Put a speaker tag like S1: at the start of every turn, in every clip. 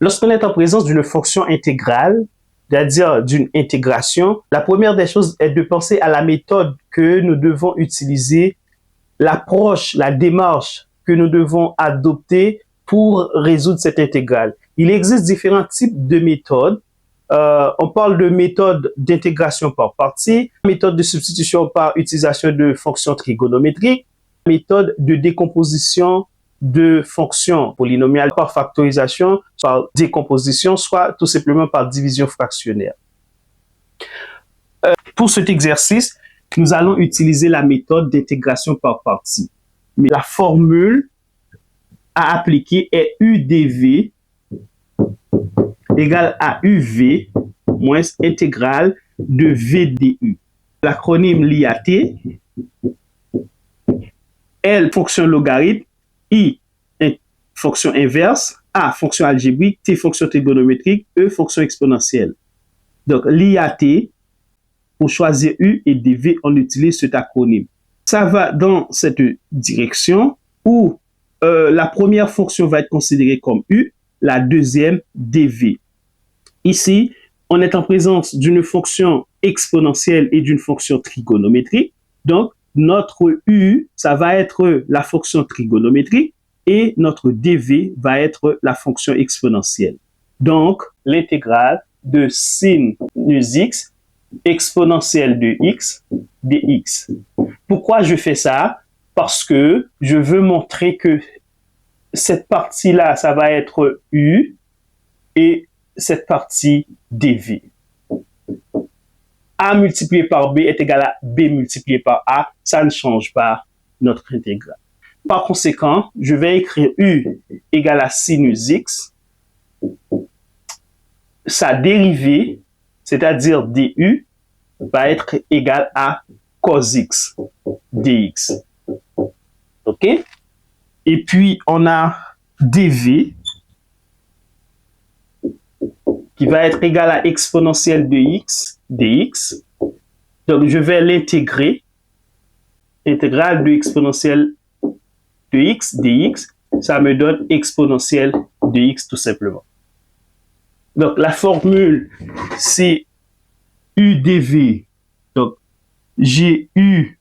S1: Lorsqu'on est en présence d'une fonction intégrale, c'est-à-dire d'une intégration, la première des choses est de penser à la méthode que nous devons utiliser, l'approche, la démarche que nous devons adopter pour résoudre cette intégrale. Il existe différents types de méthodes. On parle de méthode d'intégration par partie, méthode de substitution par utilisation de fonctions trigonométriques, méthode de décomposition de fonctions polynomiales par factorisation, par décomposition, soit tout simplement par division fractionnaire. Pour cet exercice, nous allons utiliser la méthode d'intégration par partie. Mais la formule à appliquer est UdV égale à UV moins intégrale de VdU. L'acronyme LIAT, L fonction logarithme, I fonction inverse, A fonction algébrique, T fonction trigonométrique, E fonction exponentielle. Donc l'IAT, pour choisir U et dV, on utilise cet acronyme. Ça va dans cette direction où la première fonction va être considérée comme U, la deuxième dV. Ici, on est en présence d'une fonction exponentielle et d'une fonction trigonométrique. Donc, notre U, ça va être la fonction trigonométrique et notre dV va être la fonction exponentielle. Donc, l'intégrale de sinus x exponentielle de x dx. Pourquoi je fais ça? Parce que je veux montrer que cette partie-là, ça va être U et cette partie dV. A multiplié par B est égal à B multiplié par A. Ça ne change pas notre intégrale. Par conséquent, je vais écrire U égale à sinus x. Sa dérivée, c'est-à-dire du, va être égale à cos x dx. OK? Et puis, on a dv qui va être égal à exponentielle de x dx. Donc, je vais l'intégrer. Intégrale de exponentielle de x dx, ça me donne exponentielle de x tout simplement. Donc, la formule, c'est u dv. Donc, j'ai u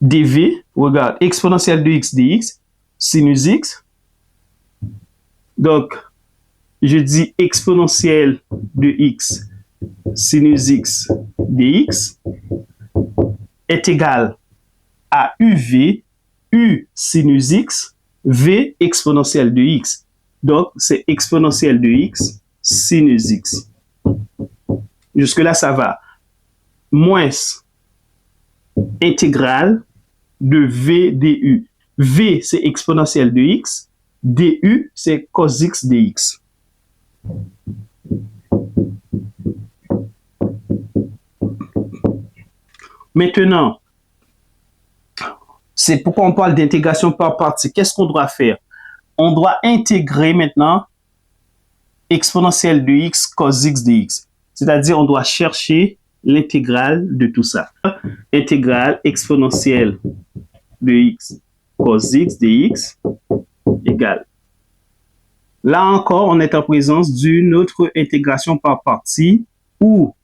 S1: dv, regarde, exponentielle de x dx, sinus x. Donc, je dis exponentielle de x sinus x dx est égal à uv, u sinus x, v exponentielle de x. Donc, c'est exponentielle de x sinus x. Jusque-là, ça va. Moins intégrale de v du. V, c'est exponentielle de x. Du, c'est cos x dx. Maintenant, c'est pourquoi on parle d'intégration par partie. Qu'est-ce qu'on doit faire? On doit intégrer maintenant exponentielle de x cos x dx. C'est-à-dire, on doit chercher l'intégrale de tout ça. Intégrale exponentielle de x cos x dx égale. Là encore, on est en présence d'une autre intégration par partie où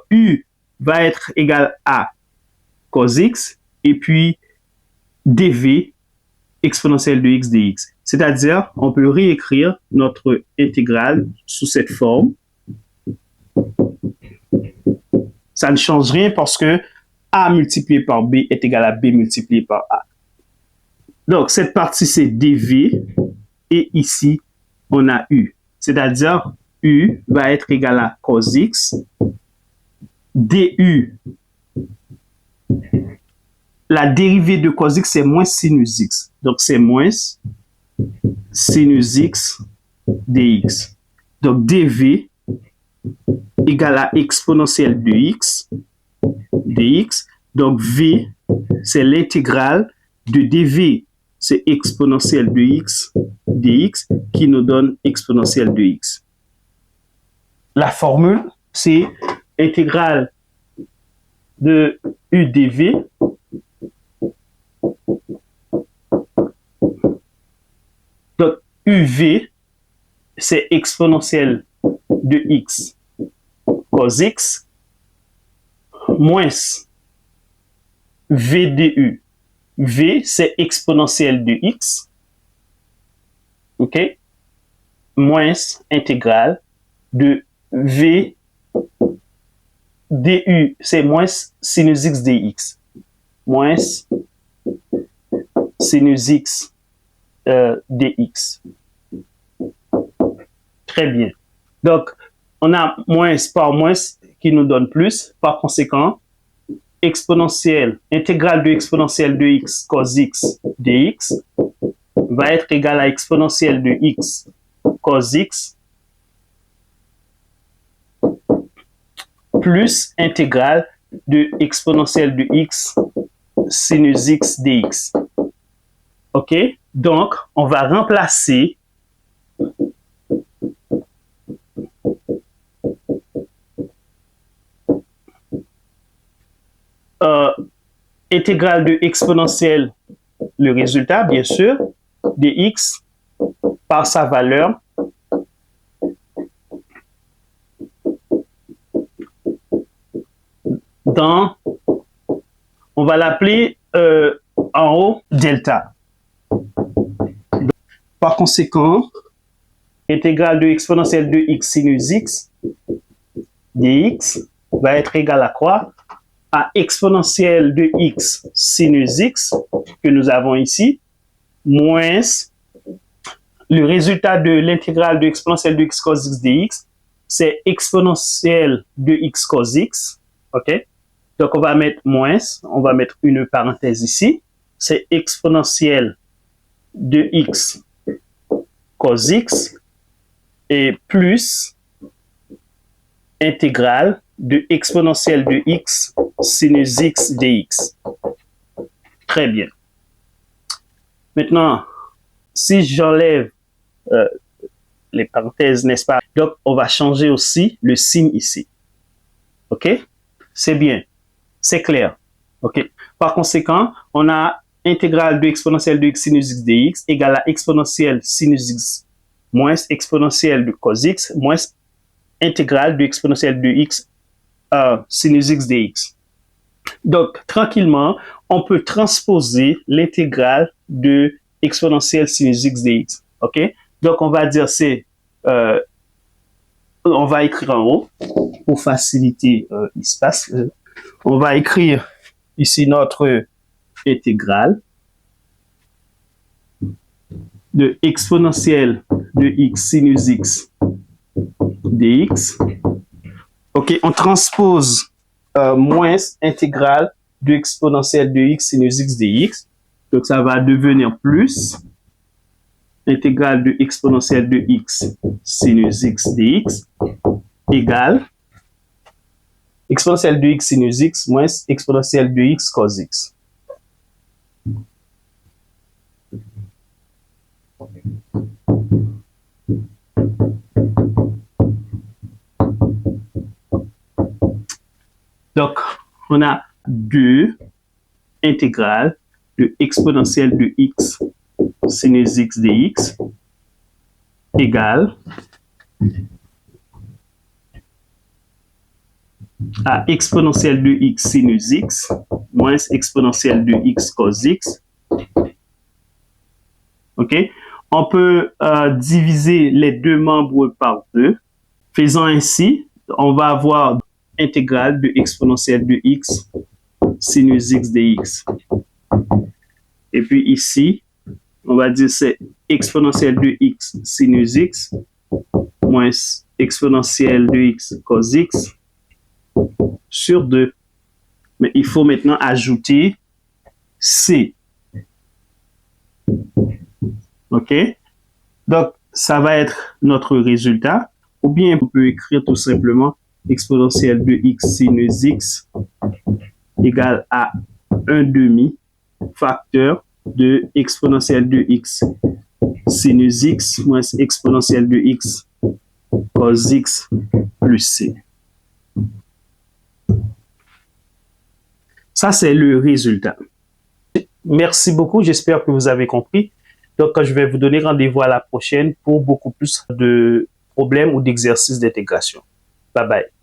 S1: u va être égal à cos x et puis dv exponentielle de x dx. C'est-à-dire, on peut réécrire notre intégrale sous cette forme. Ça ne change rien parce que a multiplié par b est égal à b multiplié par a. Donc, cette partie, c'est dv et ici, on a u. C'est-à-dire, u va être égal à cos x, du. La dérivée de cos x, c'est moins sinus x. Donc, c'est moins sinus x dx. Donc, dv égale à exponentielle de x dx. Donc, v, c'est l'intégrale de dv, c'est exponentielle de x dx qui nous donne exponentielle de x. La formule, c'est intégrale de u dv donc uv c'est exponentielle de x cos x moins v du. V, c'est exponentielle de x, ok, moins intégrale de v du, c'est moins sinus x dx, moins sinus x dx. Très bien. Donc, on a moins par moins qui nous donne plus. Par conséquent, exponentielle, intégrale de exponentielle de x cos x dx va être égale à exponentielle de x cos x plus intégrale de exponentielle de x sinus x dx. OK? Donc, on va remplacer intégrale de exponentielle, le résultat, bien sûr, de x par sa valeur dans, on va l'appeler en haut delta. Par conséquent, intégrale de exponentielle de x sinus x dx va être égale à quoi? À exponentielle de x sinus x que nous avons ici, moins le résultat de l'intégrale de exponentielle de x cos x dx, c'est exponentielle de x cos x, ok? Donc on va mettre moins, on va mettre une parenthèse ici, c'est exponentielle de x cos x et plus intégrale de exponentielle de x sinus x dx. Très bien. Maintenant, si j'enlève les parenthèses, n'est-ce pas? Donc, on va changer aussi le signe ici. OK? C'est bien. C'est clair. OK? Par conséquent, on a intégrale de exponentielle de x sinus x dx égale à exponentielle sinus x moins exponentielle de cos x moins intégrale de exponentielle de x sinus x dx. Donc, tranquillement, on peut transposer l'intégrale de exponentielle sinus x dx. OK? Donc, on va dire c'est, on va écrire en haut pour faciliter l'espace. On va écrire ici notre intégrale de exponentielle de x sinus x dx. OK, on transpose moins intégrale de exponentielle de x sinus x dx. Donc, ça va devenir plus intégrale de exponentielle de x sinus x dx égale exponentielle de x sinus x moins exponentielle de x cos x. Donc, on a 2 intégrales de exponentielle de x sinus x dx égale à exponentielle de x sinus x moins exponentielle de x cos x. OK? On peut diviser les deux membres par 2. Faisant ainsi, on va avoir intégrale de exponentielle de x sinus x dx. Et puis ici, on va dire c'est exponentielle de x sinus x moins exponentielle de x cos x sur 2. Mais il faut maintenant ajouter c. OK? Donc, ça va être notre résultat. Ou bien, on peut écrire tout simplement exponentielle de x sinus x égale à 1 demi facteur de exponentielle de x sinus x moins exponentielle de x cos x plus c. Ça, c'est le résultat. Merci beaucoup. J'espère que vous avez compris. Donc, je vais vous donner rendez-vous à la prochaine pour beaucoup plus de problèmes ou d'exercices d'intégration. Bye bye.